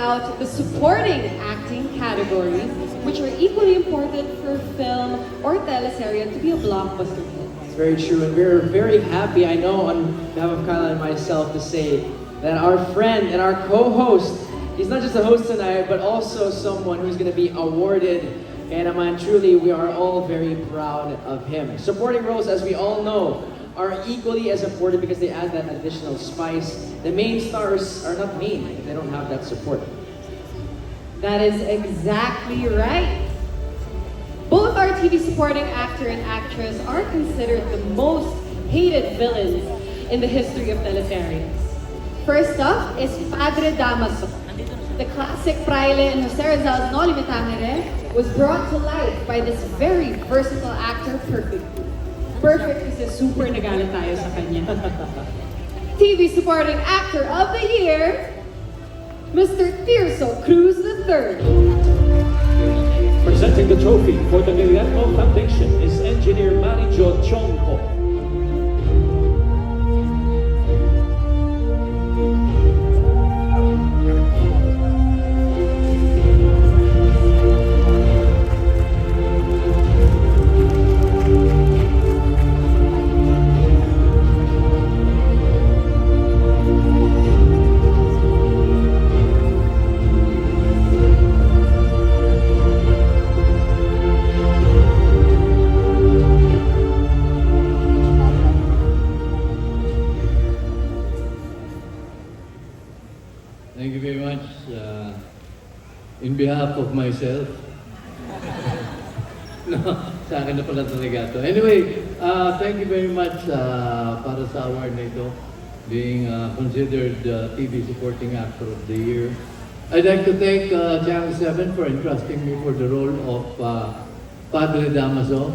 out the supporting acting categories, which are equally important for film or teleserye to be a blockbuster hit. It's very true, and we're very happy, I know, on behalf of Kyla and myself, to say that our friend and our co-host, he's not just a host tonight, but also someone who's going to be awarded. And truly, we are all very proud of him. Supporting roles, as we all know, are equally as important because they add that additional spice. The main stars are not main if they don't have that support. That is exactly right. Both our TV supporting actor and actress are considered the most hated villains in the history of teleseries. First up is Padre Damaso. The classic Fraile in Jose Rizal's Noli Me Tangere was brought to life by this very versatile actor perfectly. Perfect kasi super nagalit tayo sa kanya. TV supporting actor of the year, Mr. Tirso Cruz III. Presenting the trophy for the Guillermo Foundation is engineer Marijo Chongko. Thank you very much. In behalf of myself, no, sa akin na pala talaga ito. Anyway, thank you very much para sa award na ito, being considered TV Supporting Actor of the Year. I'd like to thank Channel 7 for entrusting me for the role of Padre Damaso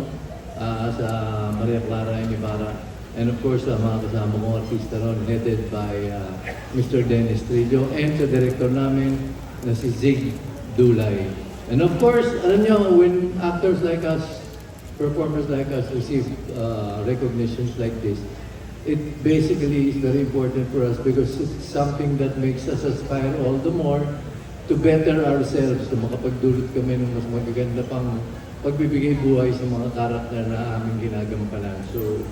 sa Maria Clara Ibarra. And of course, mga kasama ko, artista ron, headed by Mr. Dennis Trillo, and sa director namin na si Zig Dulay. And of course, alam nyo, when actors like us, performers like us receive recognitions like this, it basically is very important for us because it's something that makes us aspire all the more to better ourselves, to makapagdulot kami ng mas magaganda pang pagbibigay buhay sa mga karakter na aming ginagampanan. So,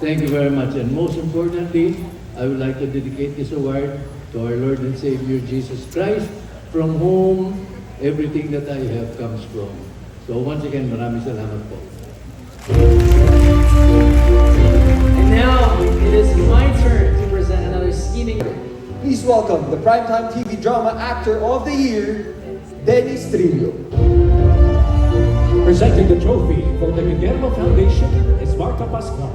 thank you very much. And most importantly, I would like to dedicate this award to our Lord and Savior Jesus Christ, from whom everything that I have comes from. So once again, maraming salamat po. And now, it is my turn to present another scheming. Please welcome the Primetime TV Drama Actor of the Year, Dennis Trillo. Presenting the trophy for the Guillermo Foundation is Marta Pascual.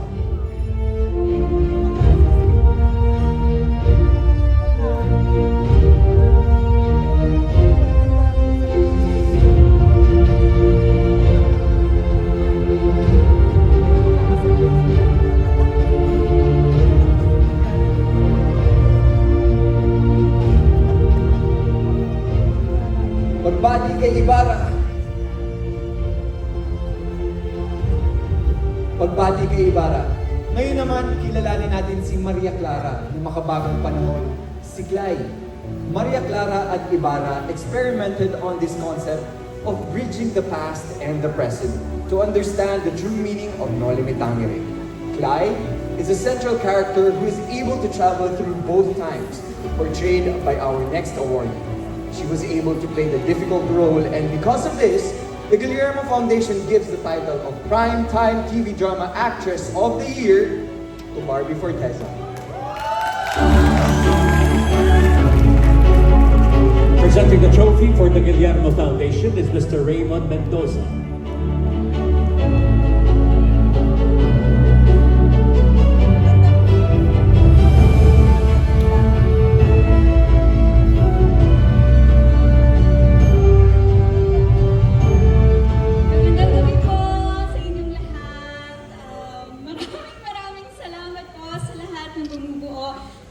Pagbati kay Ibarra. Pagbati kay Ibarra. Ngayon naman, kilalanin natin si Maria Clara ng makabagong panahon, si Clay. Maria Clara at Ibarra experimented on this concept of bridging the past and the present to understand the true meaning of Noli Me Tangere. Clay is a central character who is able to travel through both times, portrayed by our next award. She was able to play the difficult role, and because of this, the Guillermo Foundation gives the title of Primetime TV Drama Actress of the Year to Barbie Forteza. Presenting the trophy for the Guillermo Foundation is Mr. Raymond Mendoza.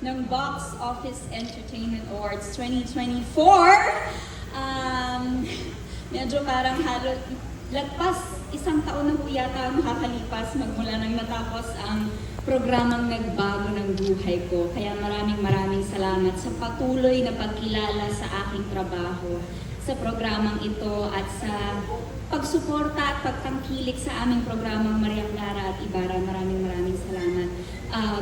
ng Box Office Entertainment Awards 2024. Medyo parang lagpas isang taon na po yata makakalipas magmula nang natapos ang programang nagbago ng buhay ko. Kaya maraming salamat sa patuloy na pagkilala sa aking trabaho sa programang ito at sa pagsuporta at pagtangkilik sa aming programang Maria Clara at Ibarra. Maraming salamat.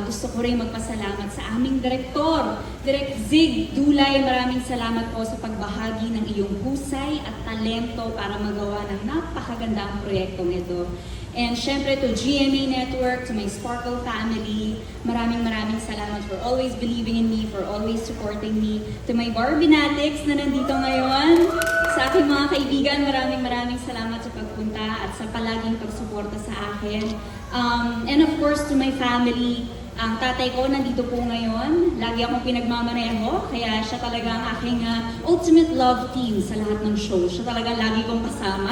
Gusto ko rin magpasalamat sa aming direktor, Direk Zig Dulay. Maraming salamat po sa pagbahagi ng iyong husay at talento para magawa ng napakagandang proyektong ito. And syempre to GMA Network, to my Sparkle family, maraming salamat for always believing in me, for always supporting me. To my Barbinatics na nandito ngayon, sa aking mga kaibigan, maraming salamat sa pagpunta at sa palaging pagsuporta sa akin. And of course to my family, ang tatay ko nandito po ngayon, lagi akong pinagmamaneho, kaya siya talaga ang aking ultimate love team sa lahat ng show. Siya talaga lagi kong kasama.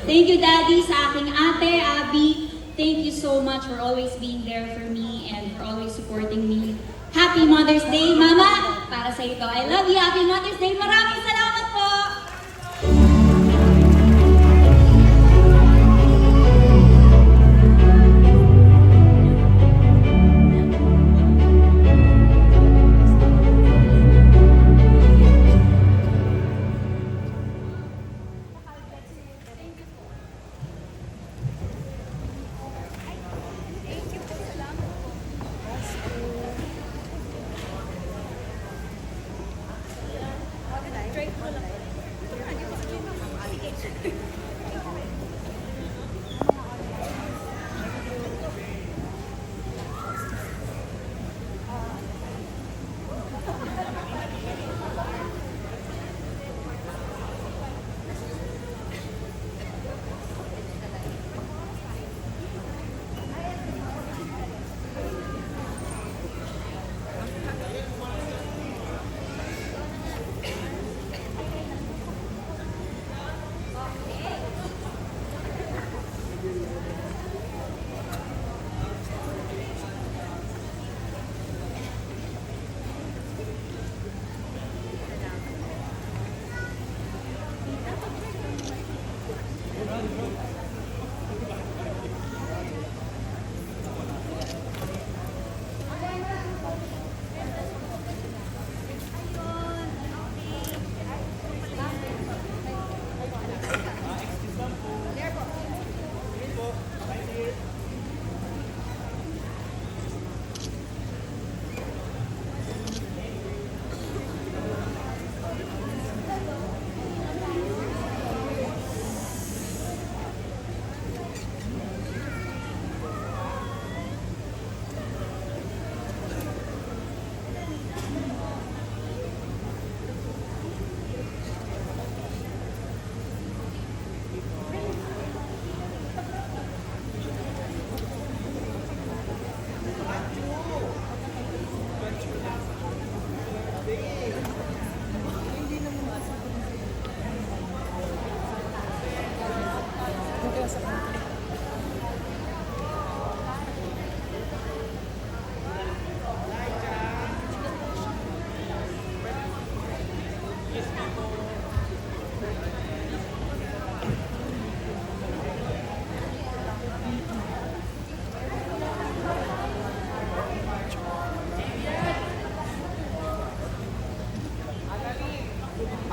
Thank you, Daddy, sa aking ate, Abby. Thank you so much for always being there for me and for always supporting me. Happy Mother's Day, Mama! Para sa ito, I love you. Happy Mother's Day. Maraming salamat po!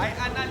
Ay, anak!